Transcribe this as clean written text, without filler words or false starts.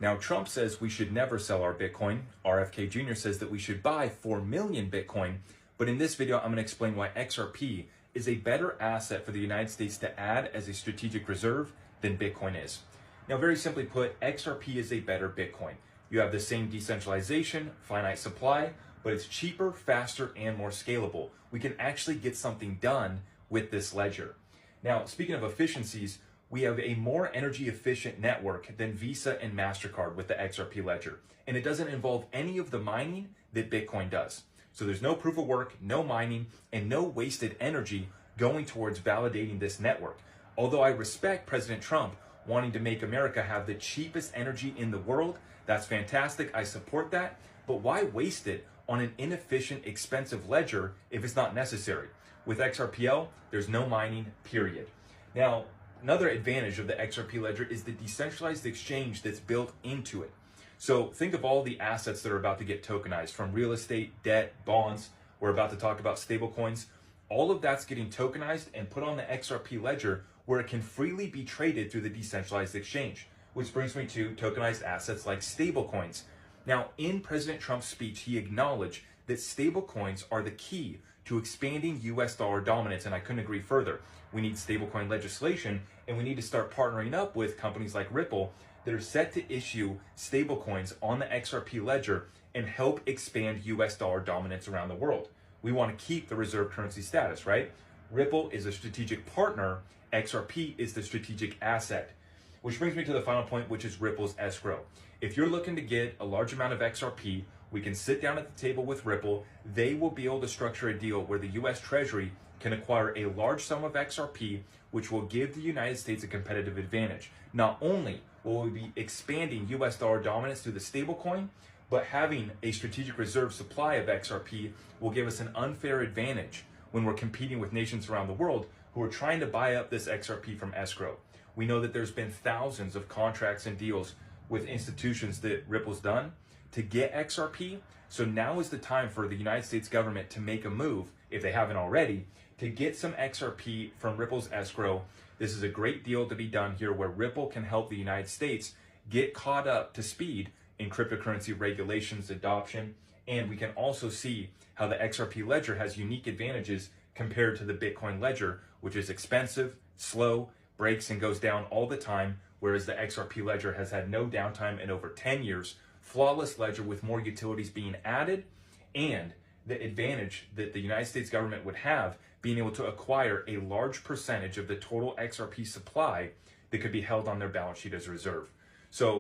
Now, Trump says we should never sell our Bitcoin. RFK Jr. says that we should buy 4 million Bitcoin. But in this video, I'm going to explain why XRP is a better asset for the United States to add as a strategic reserve than Bitcoin is. Now, very simply put, XRP is a better Bitcoin. You have the same decentralization, finite supply, but it's cheaper, faster, and more scalable. We can actually get something done with this ledger. Now, speaking of efficiencies, we have a more energy efficient network than Visa and MasterCard with the XRP ledger. And it doesn't involve any of the mining that Bitcoin does. So there's no proof of work, no mining, and no wasted energy going towards validating this network. Although I respect President Trump wanting to make America have the cheapest energy in the world, that's fantastic, I support that, but why waste it on an inefficient, expensive ledger if it's not necessary? With XRPL, there's no mining, period. Now, another advantage of the XRP ledger is the decentralized exchange that's built into it. So think of all the assets that are about to get tokenized, from real estate, debt, bonds. We're about to talk about stablecoins. All of that's getting tokenized and put on the XRP ledger where it can freely be traded through the decentralized exchange, which brings me to tokenized assets like stablecoins. Now, in President Trump's speech, he acknowledged that stablecoins are the key to expanding US dollar dominance, and I couldn't agree further. We need stablecoin legislation, and we need to start partnering up with companies like Ripple that are set to issue stablecoins on the XRP ledger and help expand US dollar dominance around the world. We want to keep the reserve currency status, right? Ripple is a strategic partner. XRP is the strategic asset. Which brings me to the final point, which is Ripple's escrow. If you're looking to get a large amount of XRP, we can sit down at the table with Ripple. They will be able to structure a deal where the US Treasury can acquire a large sum of XRP, which will give the United States a competitive advantage. Not only will we be expanding US dollar dominance through the stablecoin, but having a strategic reserve supply of XRP will give us an unfair advantage when we're competing with nations around the world who are trying to buy up this XRP from escrow. We know that there's been thousands of contracts and deals with institutions that Ripple's done to get XRP. So now is the time for the United States government to make a move, if they haven't already, to get some XRP from Ripple's escrow. This is a great deal to be done here where Ripple can help the United States get caught up to speed in cryptocurrency regulations, adoption, and we can also see how the XRP ledger has unique advantages compared to the Bitcoin ledger, which is expensive, slow, breaks and goes down all the time, whereas the XRP ledger has had no downtime in over 10 years, flawless ledger with more utilities being added, and the advantage that the United States government would have being able to acquire a large percentage of the total XRP supply that could be held on their balance sheet as a reserve. So